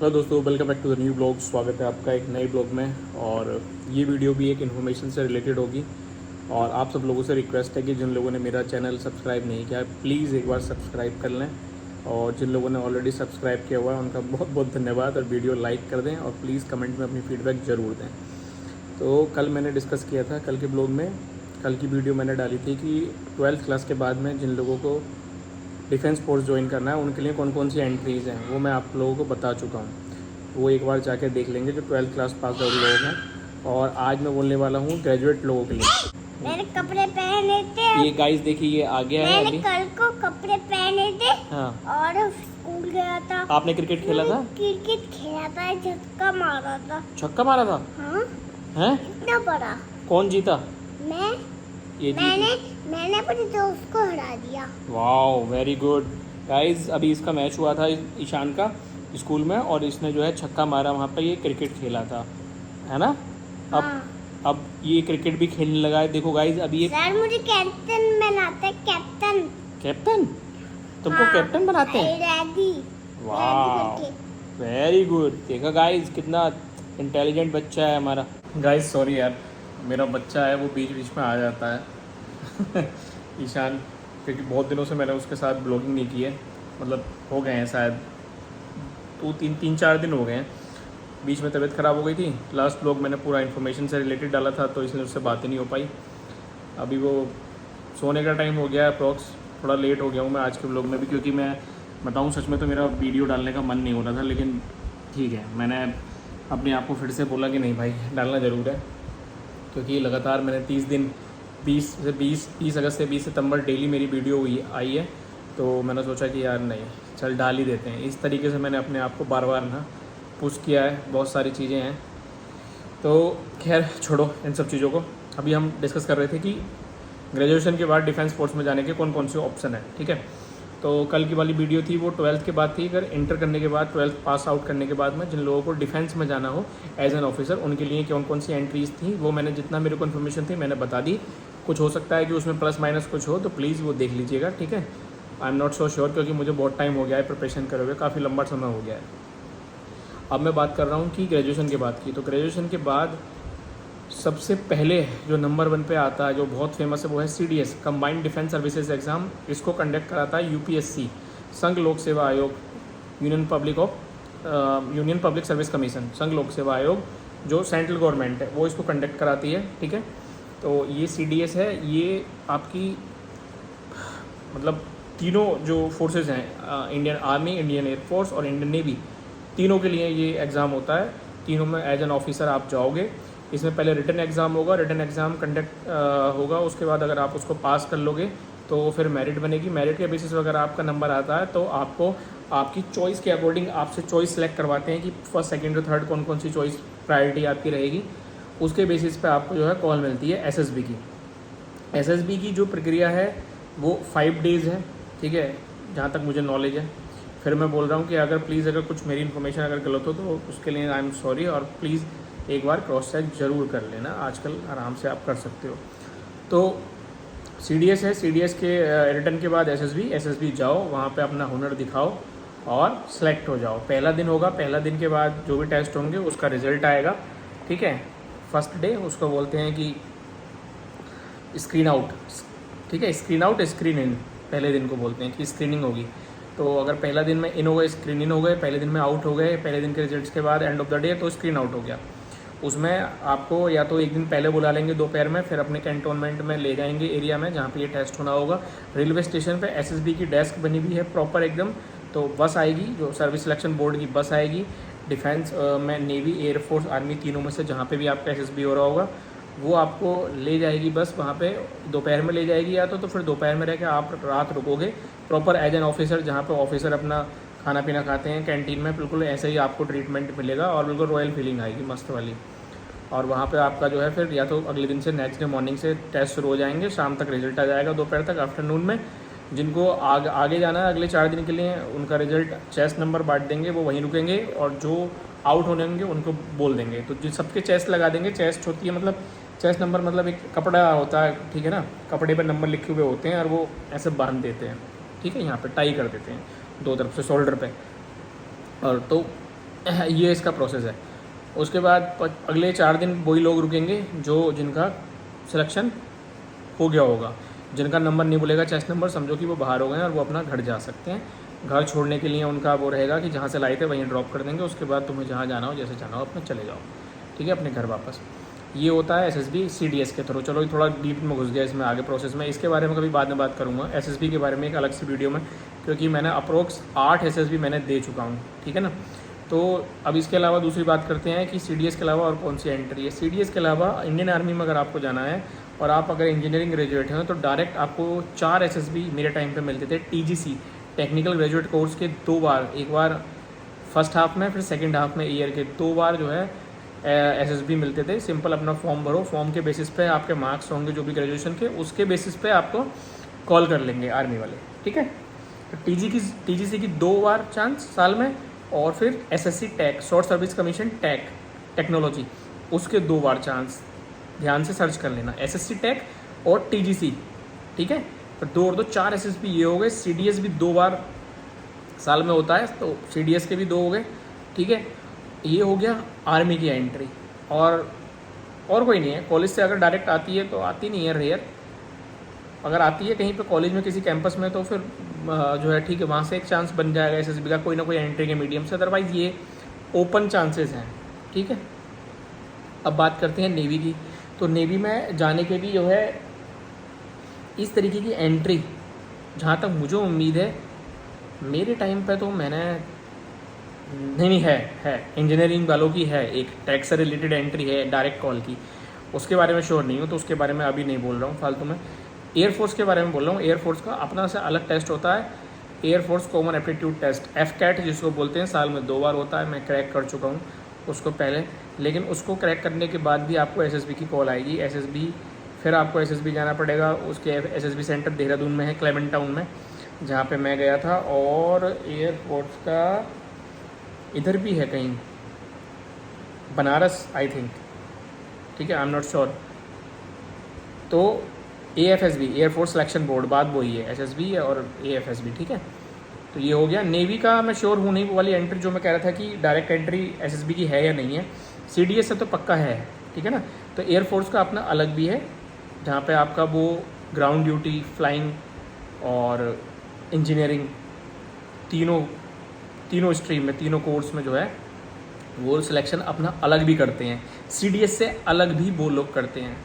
Hello दोस्तों, welcome back to the new blog. स्वागत है आपका एक नए ब्लॉग में। और ये वीडियो भी एक इन्फॉर्मेशन से रिलेटेड होगी। और आप सब लोगों से रिक्वेस्ट है कि जिन लोगों ने मेरा चैनल सब्सक्राइब नहीं किया है प्लीज़ एक बार सब्सक्राइब कर लें। और जिन लोगों ने ऑलरेडी सब्सक्राइब किया हुआ है उनका बहुत बहुत धन्यवाद। और वीडियो लाइक कर दें और प्लीज़ कमेंट में अपनी फीडबैक ज़रूर दें। तो कल मैंने डिस्कस किया था, कल के ब्लॉग में, कल की वीडियो मैंने डाली थी कि 12th क्लास के बाद में जिन लोगों को डिफेंस फोर्स ज्वाइन करना है उनके लिए कौन कौन सी एंट्रीज़ हैं वो मैं आप लोगों को बता चुका हूँ। वो एक बार जाके देख लेंगे जो 12th क्लास पास आउट लोग हैं। और आज मैं बोलने वाला हूँ ग्रेजुएट लोगों के लिए। मैंने कपड़े पहने थे। ये गाइस देखिए, ये आ गया है अभी। कल को कपड़े पहने थे। हाँ। और स्कूल गया था। आपने क्रिकेट खेला था? क्रिकेट खेला था, छक्का मारा था। छक्का मारा था? हाँ। हैं? इतना बड़ा। कौन जीता? मैं। ये मैंने अपने दोस्त को हरा दिया। Wow, very good guys. अभी इसका मैच हुआ था ईशान का स्कूल में, और इसने जो है छक्का मारा, वहाँ पे ये क्रिकेट खेला था, है ना? अब ये क्रिकेट भी खेलने लगा है। देखो गाइस, अभी ये सर मुझे कैप्टन बनाते हैं। कैप्टन। कैप्टन? तुमको कैप्टन बनाते हैं? रेडी। वाह, वेरी गुड। देखा गाइस, कितना इंटेलिजेंट बच्चा है हमारा। गाइस सॉरी यार, मेरा बच्चा है वो बीच बीच में आ जाता है ईशान, क्योंकि बहुत दिनों से मैंने उसके साथ ब्लॉगिंग नहीं की है। मतलब हो गए हैं शायद तीन चार दिन हो गए हैं। बीच में तबीयत ख़राब हो गई थी। लास्ट ब्लॉग मैंने पूरा इन्फॉर्मेशन से रिलेटेड डाला था, तो इसलिए उससे बातें नहीं हो पाई। अभी वो सोने का टाइम हो गया है अप्रॉक्स। थोड़ा लेट हो गया हूँ मैं आज के ब्लॉग में भी, क्योंकि मैं बताऊँ सच में तो मेरा वीडियो डालने का मन नहीं हो रहा था, लेकिन ठीक है, मैंने अपने आप को फिर से बोला कि नहीं भाई, डालना ज़रूर है। क्योंकि लगातार मैंने 30 अगस्त से 20 सितंबर डेली मेरी वीडियो हुई आई है, तो मैंने सोचा कि यार नहीं, चल डाल ही देते हैं। इस तरीके से मैंने अपने आप को बार बार ना पुश किया है। बहुत सारी चीज़ें हैं, तो खैर छोड़ो इन सब चीज़ों को। अभी हम डिस्कस कर रहे थे कि ग्रेजुएशन के बाद डिफेंस फोर्स में जाने के कौन कौन से ऑप्शन हैं, ठीक है। तो कल की वाली वीडियो थी वो 12th के बाद थी। अगर इंटर करने के बाद 12th पास आउट करने के बाद में जिन लोगों को डिफेंस में जाना हो एज एन ऑफिसर, उनके लिए कौन कौन सी एंट्रीज़ थी वो मैंने, जितना मेरे को इन्फॉर्मेशन थी मैंने बता दी। कुछ हो सकता है कि उसमें प्लस माइनस कुछ हो, तो प्लीज़ वो देख लीजिएगा, ठीक है। I am not so sure, क्योंकि मुझे बहुत टाइम हो गया है प्रिपरेशन करे हुए, काफ़ी लंबा समय हो गया है। अब मैं बात कर रहा हूँ कि ग्रेजुएशन के बाद की। तो ग्रेजुएशन के बाद सबसे पहले जो नंबर 1 पे आता है, जो बहुत फेमस है, वो है CDS, combined defence services exam. इसको कंडक्ट कराता है UPSC, संघ लोक सेवा आयोग, यूनियन पब्लिक सर्विस कमीशन, संघ लोक सेवा आयोग, जो सेंट्रल गवर्नमेंट है वो इसको कंडक्ट कराती है, ठीक है। तो ये CDS है, ये आपकी मतलब तीनों जो फोर्सेस हैं, इंडियन आर्मी, इंडियन एयरफोर्स और इंडियन नेवी, तीनों के लिए ये एग्ज़ाम होता है। तीनों में एज एन ऑफिसर आप जाओगे। इसमें पहले रिटन एग्ज़ाम होगा, रिटन एग्ज़ाम कंडक्ट होगा। उसके बाद अगर आप उसको पास कर लोगे तो फिर मेरिट बनेगी। मेरिट के बेसिस पर अगर आपका नंबर आता है तो आपको आपकी चॉइस के अकॉर्डिंग आपसे चॉइस सेलेक्ट करवाते हैं कि फर्स्ट, सेकंड और थर्ड कौन कौन सी चॉइस प्रायोरिटी आपकी रहेगी। उसके बेसिस पे आपको जो है कॉल मिलती है SSB की। SSB की जो प्रक्रिया है वो 5 डेज़ है, ठीक है, जहाँ तक मुझे नॉलेज है। फिर मैं बोल रहा हूँ कि अगर प्लीज़ अगर कुछ मेरी इन्फॉर्मेशन अगर गलत हो तो उसके लिए आई एम सॉरी, और प्लीज़ एक बार क्रॉस चेक ज़रूर कर लेना। आजकल आराम से आप कर सकते हो। तो CDS है, CDS के रिटर्न के बाद SSB जाओ, वहाँ पे अपना हुनर दिखाओ और सेलेक्ट हो जाओ। पहला दिन होगा, पहला दिन के बाद जो भी टेस्ट होंगे उसका रिजल्ट आएगा, ठीक है। फर्स्ट डे उसको बोलते हैं कि स्क्रीन आउट, ठीक है, स्क्रीन आउट, स्क्रीन इन, पहले दिन को बोलते हैं कि स्क्रीनिंग होगी। तो अगर पहला दिन में इन हो गए, स्क्रीन इन हो गए, पहले दिन में आउट हो गए, पहले दिन के रिजल्ट्स के बाद एंड ऑफ द डे तो स्क्रीन आउट हो गया। उसमें आपको या तो एक दिन पहले बुला लेंगे दोपहर में, फिर अपने कैंटोनमेंट में ले जाएंगे एरिया में जहाँ पे ये टेस्ट होना होगा। रेलवे स्टेशन पे SSB की डेस्क बनी हुई है प्रॉपर एकदम। तो बस आएगी, जो सर्विस सिलेक्शन बोर्ड की बस आएगी। डिफेंस में नेवी, एयरफोर्स, आर्मी, तीनों में से जहाँ पे भी आपका SSB हो रहा होगा वो आपको ले जाएगी बस वहाँ पे। दोपहर में ले जाएगी या तो फिर दोपहर में रह के आप रात रुकोगे प्रॉपर एज एन ऑफिसर, जहाँ पे ऑफिसर अपना खाना पीना खाते हैं कैंटीन में। बिल्कुल ऐसे ही आपको ट्रीटमेंट मिलेगा और बिल्कुल रॉयल फीलिंग आएगी, मस्त वाली। और वहाँ पे आपका जो है फिर या तो अगले दिन से नेक्स्ट डे मॉर्निंग से टेस्ट शुरू हो जाएंगे, शाम तक रिजल्ट आ जाएगा, दोपहर तक, आफ्टरनून में। जिनको आगे जाना है अगले 4 दिन के लिए, उनका रिजल्ट चेस्ट नंबर बांट देंगे, वो वहीं रुकेंगे, और जो आउट होने होंगे उनको बोल देंगे। तो जिन सबके चेस्ट लगा देंगे। चेस्ट होती है मतलब चेस्ट नंबर, मतलब एक कपड़ा होता है, ठीक है ना, कपड़े पर नंबर लिखे हुए होते हैं और वो ऐसे बांध देते हैं, ठीक है, यहाँ पे टाई कर देते हैं दो तरफ से शोल्डर पे। और तो ये इसका प्रोसेस है। उसके बाद अगले 4 दिन वही लोग रुकेंगे जिनका सिलेक्शन हो गया होगा। जिनका नंबर नहीं बोलेगा चेस्ट नंबर, समझो कि वो बाहर हो गए हैं और वो अपना घर जा सकते हैं। घर छोड़ने के लिए उनका वो रहेगा कि जहाँ से लाए थे वहीं ड्रॉप कर देंगे, उसके बाद तुम्हें जहाँ जाना हो जैसे जाना हो अपना चले जाओ, ठीक है, अपने घर वापस। ये होता है एसएसबी सीडीएस के थ्रू। चलो थोड़ा डीप में घुस गया इसमें आगे प्रोसेस में, इसके बारे में कभी बाद में बात करूँगा एसएसबी के बारे में एक अलग से वीडियो में, क्योंकि मैंने अप्रोक्स 8 एसएसबी मैंने दे चुका हूँ, ठीक है ना। तो अब इसके अलावा दूसरी बात करते हैं कि सीडीएस के अलावा और कौन सी एंट्री है। सीडीएस के अलावा इंडियन आर्मी में अगर आपको जाना है और आप अगर इंजीनियरिंग ग्रेजुएट हैं तो डायरेक्ट आपको 4 एसएसबी मेरे टाइम पे मिलते थे। टीजीसी टेक्निकल ग्रेजुएट कोर्स के 2 बार, एक बार फर्स्ट हाफ में फिर सेकंड हाफ में ईयर के 2 बार जो है एसएसबी मिलते थे। सिंपल अपना फॉर्म भरो, फॉर्म के बेसिस पे आपके मार्क्स होंगे जो भी ग्रेजुएशन के, उसके बेसिस पे आपको कॉल कर लेंगे आर्मी वाले, ठीक है। तो टीजीसी की 2 बार चांस साल में, और फिर एसएससी टैक शॉर्ट सर्विस कमीशन टैक टेक्नोलॉजी, उसके 2 बार चांस। ध्यान से सर्च कर लेना एसएससी टैक और टीजीसी, ठीक है। तो 2 और 2 4 एसएसबी ये हो गए। सीडीएस भी 2 बार साल में होता है, तो सीडीएस के भी 2 हो गए, ठीक है। ये हो गया आर्मी की एंट्री। और कोई नहीं है। कॉलेज से अगर डायरेक्ट आती है तो आती नहीं है, रेयर। अगर आती है कहीं पे कॉलेज में किसी कैंपस में तो फिर जो है ठीक है, वहाँ से एक चांस बन जाएगा एसएसबी का कोई ना कोई एंट्री के मीडियम से। अदरवाइज़ ये ओपन चांसेस हैं, ठीक है। अब बात करते हैं नेवी की। तो नेवी में जाने के भी जो है इस तरीके की एंट्री, जहाँ तक मुझे उम्मीद है मेरे टाइम पे तो मैंने नहीं है इंजीनियरिंग वालों की है, एक टैक्स से रिलेटेड एंट्री है डायरेक्ट कॉल की, उसके बारे में श्योर नहीं हूँ तो उसके बारे में अभी नहीं बोल रहा हूँ फालतू में। एयरफोर्स के बारे में बोल रहा हूँ। एयरफोर्स का अपना से अलग टेस्ट होता है, air force common aptitude test, AFCAT जिसको बोलते हैं, साल में 2 बार होता है। मैं क्रैक कर चुका हूँ उसको पहले, लेकिन उसको क्रैक करने के बाद भी आपको एसएसबी की कॉल आएगी। एसएसबी फिर आपको एसएसबी जाना पड़ेगा। उसके एसएसबी सेंटर देहरादून में है, क्लेमेंट टाउन में, जहाँ पे मैं गया था। और एयरफोर्स का इधर भी है कहीं, बनारस आई थिंक, ठीक है, आई एम नॉट श्योर। तो एएफएसबी एयरफोर्स सिलेक्शन बोर्ड, बात वही है, एसएसबी और एएफएसबी, ठीक है। तो ये हो गया। नेवी का मैं श्योर हूँ नहीं, वो वाली एंट्री जो मैं कह रहा था कि डायरेक्ट एंट्री एसएसबी की है या नहीं है। सीडीएस से तो पक्का है, ठीक है ना। तो एयरफोर्स का अपना अलग भी है, जहाँ पे आपका वो ग्राउंड ड्यूटी, फ्लाइंग और इंजीनियरिंग तीनों स्ट्रीम में, तीनों कोर्स में जो है वो सिलेक्शन अपना अलग भी करते हैं। सीडीएस से अलग भी वो लोग करते हैं।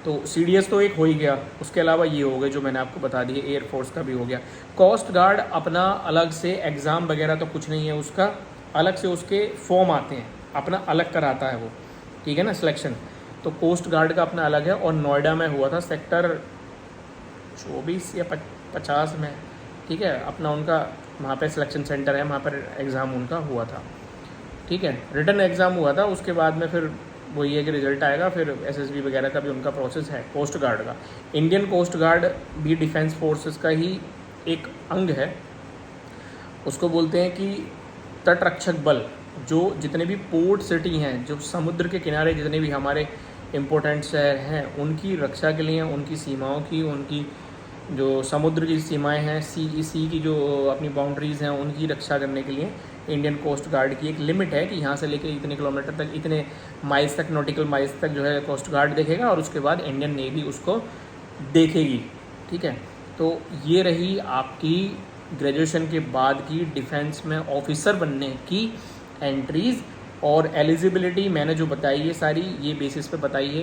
तो सीडीएस तो एक हो ही गया, उसके अलावा ये हो गए जो मैंने आपको बता दिए। एयरफोर्स का भी हो गया। कोस्ट गार्ड अपना अलग से एग्ज़ाम वगैरह तो कुछ नहीं है उसका, अलग से उसके फॉर्म आते हैं, अपना अलग कराता है वो, ठीक है ना, सिलेक्शन। तो कोस्ट गार्ड का अपना अलग है। और नोएडा में हुआ था सेक्टर 24 या 50 में, ठीक है, अपना उनका वहाँ पे सिलेक्शन सेंटर है, वहाँ पर एग्ज़ाम उनका हुआ था, ठीक है। रिटन एग्ज़ाम हुआ था, उसके बाद में फिर वही है कि रिजल्ट आएगा, फिर एसएसबी वगैरह का भी उनका प्रोसेस है। कोस्ट गार्ड का, इंडियन कोस्ट गार्ड भी डिफेंस फोर्सेस का ही एक अंग है। उसको बोलते हैं कि तटरक्षक बल। जो जितने भी पोर्ट सिटी हैं, जो समुद्र के किनारे जितने भी हमारे इम्पोर्टेंट शहर हैं, उनकी रक्षा के लिए, उनकी सीमाओं की, उनकी जो समुद्र की सीमाएं हैं, सी की जो अपनी बाउंड्रीज़ हैं, उनकी रक्षा करने के लिए इंडियन कोस्ट गार्ड की एक लिमिट है कि यहाँ से लेकर इतने किलोमीटर तक, इतने माइल्स तक, नॉटिकल माइल्स तक जो है कोस्ट गार्ड देखेगा, और उसके बाद इंडियन नेवी उसको देखेगी, ठीक है। तो ये रही आपकी ग्रेजुएशन के बाद की डिफेंस में ऑफिसर बनने की एंट्रीज़। और एलिजिबिलिटी मैंने जो बताई है सारी, ये बेसिस पे बताई है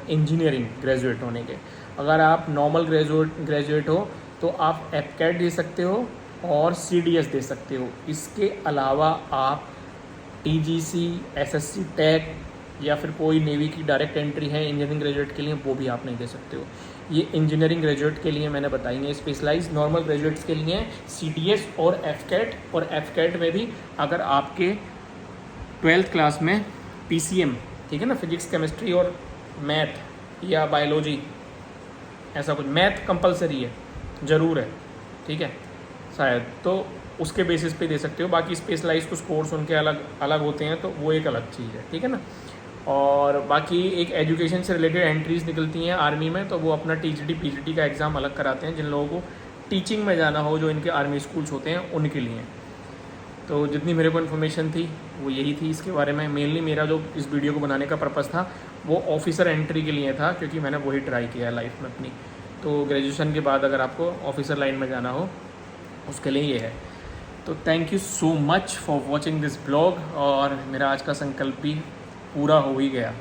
इंजीनियरिंग ग्रेजुएट होने के। अगर आप नॉर्मल ग्रेजुएट हो तो आप एफकैट दे सकते हो और सीडीएस दे सकते हो। इसके अलावा आप टीजीसी, एसएससी टैक या फिर कोई नेवी की डायरेक्ट एंट्री है इंजीनियरिंग ग्रेजुएट के लिए, वो भी आप नहीं दे सकते हो। ये इंजीनियरिंग ग्रेजुएट के लिए मैंने बताई है। स्पेशलाइज नॉर्मल ग्रेजुएट्स के लिए सीडीएस और एफकैट। और एफकैट में भी अगर आपके 12th क्लास में पीसीएम, ठीक है ना, फिजिक्स, केमिस्ट्री और मैथ या बायोलॉजी, ऐसा कुछ, मैथ कंपलसरी है, ज़रूर है, ठीक है शायद, तो उसके बेसिस पे दे सकते हो। बाकी स्पेशलाइज कुछ कोर्स उनके अलग अलग होते हैं, तो वो एक अलग चीज़ है, ठीक है ना। और बाकी एक एजुकेशन से रिलेटेड एंट्रीज़ निकलती हैं आर्मी में, तो वो अपना टीजीटी पीजीटी का एग्ज़ाम अलग कराते हैं जिन लोगों को टीचिंग में जाना हो, जो इनके आर्मी स्कूल्स होते हैं उनके लिए। तो जितनी मेरे को इन्फॉर्मेशन थी वो यही थी इसके बारे में। मेनली मेरा जो इस वीडियो को बनाने का पर्पज़ था वो ऑफिसर एंट्री के लिए था, क्योंकि मैंने वही ट्राई किया लाइफ में अपनी। तो ग्रेजुएशन के बाद अगर आपको ऑफिसर लाइन में जाना हो उसके लिए ये है। तो thank you so much for watching this blog. और मेरा आज का संकल्प भी पूरा हो ही गया।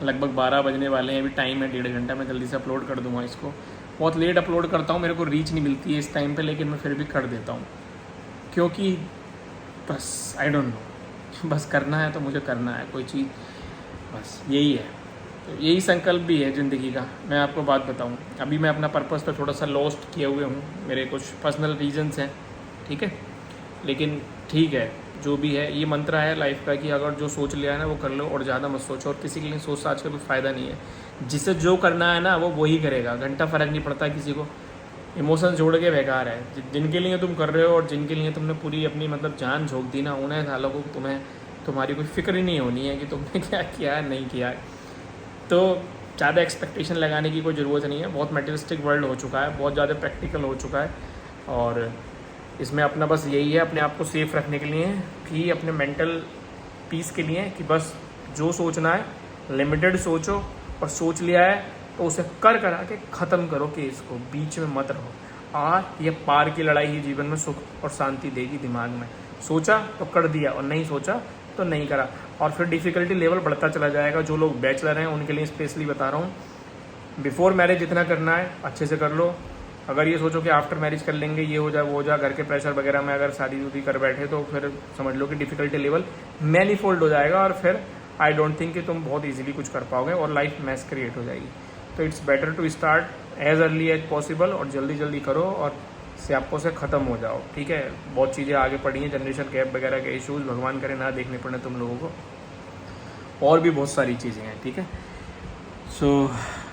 लगभग 12 बजने वाले हैं, अभी टाइम है 1.5 घंटा। मैं जल्दी से अपलोड कर दूँगा इसको। बहुत लेट अपलोड करता हूँ, मेरे को रीच नहीं मिलती है इस टाइम पे, लेकिन मैं फिर भी कर देता हूँ, क्योंकि बस आई डोंट नो, बस करना है तो मुझे करना है कोई चीज़, बस यही है। तो यही संकल्प भी है ज़िंदगी का। मैं आपको बात बताऊँ, अभी मैं अपना पर्पस पे थोड़ा सा लॉस्ट किए हुए हूँ, मेरे कुछ पर्सनल रीजंस हैं, ठीक है। लेकिन ठीक है, जो भी है, ये मंत्र है लाइफ का कि अगर जो सोच लिया है ना वो कर लो, और ज़्यादा मत सोचो। और किसी के लिए सोचना आज का कोई फ़ायदा नहीं है। जिसे जो करना है ना वो वही करेगा, घंटा फ़र्क नहीं पड़ता किसी को। इमोशन जोड़ के बेकार है। जिनके लिए तुम कर रहे हो और जिनके लिए तुमने पूरी अपनी मतलब जान झोंक दी ना, उन्हें सालों को तुम्हारी कोई फिक्र ही नहीं होनी है कि तुमने क्या किया है नहीं किया है। तो ज़्यादा एक्सपेक्टेशन लगाने की कोई ज़रूरत नहीं है। बहुत मटेरियलिस्टिक वर्ल्ड हो चुका है, बहुत ज़्यादा प्रैक्टिकल हो चुका है। और इसमें अपना बस यही है, अपने आप को सेफ रखने के लिए कि अपने मेंटल पीस के लिए कि बस जो सोचना है लिमिटेड सोचो, और सोच लिया है तो उसे कर करा के ख़त्म करो, कि इसको बीच में मत रहो। ये पार की लड़ाई ही जीवन में सुख और शांति देगी दिमाग में। सोचा तो कर दिया, और नहीं सोचा तो नहीं करा, और फिर डिफ़िकल्टी लेवल बढ़ता चला जाएगा। जो लोग बैचलर हैं उनके लिए स्पेशली बता रहा हूँ, बिफोर मैरिज जितना करना है अच्छे से कर लो। अगर ये सोचो कि आफ्टर मैरिज कर लेंगे, ये हो जाए वो हो जाए, घर के प्रेशर वगैरह में अगर शादी उदी कर बैठे तो फिर समझ लो कि डिफ़िकल्टी लेवल मैनीफोल्ड हो जाएगा, और फिर आई डोंट थिंक कि तुम बहुत इजीली कुछ कर पाओगे और लाइफ मैस क्रिएट हो जाएगी। तो it's better to start as early as possible, और जल्दी जल्दी करो और स्यापों से ख़त्म हो जाओ, ठीक है। बहुत चीज़ें आगे पड़ी हैं, जनरेशन गैप वगैरह के इश्यूज़ भगवान करे ना देखने पड़े तुम लोगों को, और भी बहुत सारी चीज़ें हैं, ठीक है। सो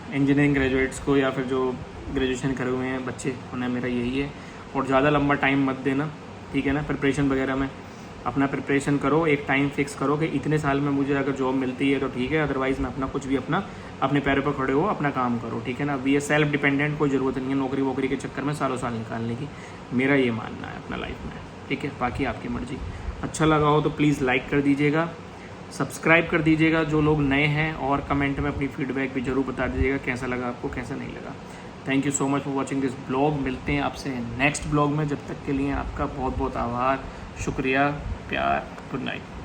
इंजीनियरिंग ग्रेजुएट्स को या फिर जो ग्रेजुएशन करे हुए हैं बच्चे, उन्हें मेरा यही है, और ज़्यादा लंबा टाइम मत देना, ठीक है ना। प्रिपरेशन वगैरह में अपना प्रिपरेशन करो, एक टाइम फिक्स करो कि इतने साल में मुझे अगर जॉब मिलती है तो ठीक है, अदरवाइज़ मैं अपना कुछ भी अपने पैरों पर खड़े हो अपना काम करो, ठीक है ना। वी आर सेल्फ डिपेंडेंट, कोई ज़रूरत नहीं है नौकरी वोकरी के चक्कर में सालों साल निकालने की। मेरा ये मानना है अपना लाइफ में, ठीक है। बाकी आपकी मर्जी। अच्छा लगा हो तो प्लीज़ लाइक कर दीजिएगा, सब्सक्राइब कर दीजिएगा जो लोग नए हैं, और कमेंट में अपनी फीडबैक भी ज़रूर बता दीजिएगा कैसा लगा आपको, कैसा नहीं लगा। Thank you so much for watching this blog. मिलते हैं आपसे नेक्स्ट ब्लॉग में, जब तक के लिए आपका बहुत बहुत आभार, शुक्रिया, प्यार, गुड नाइट।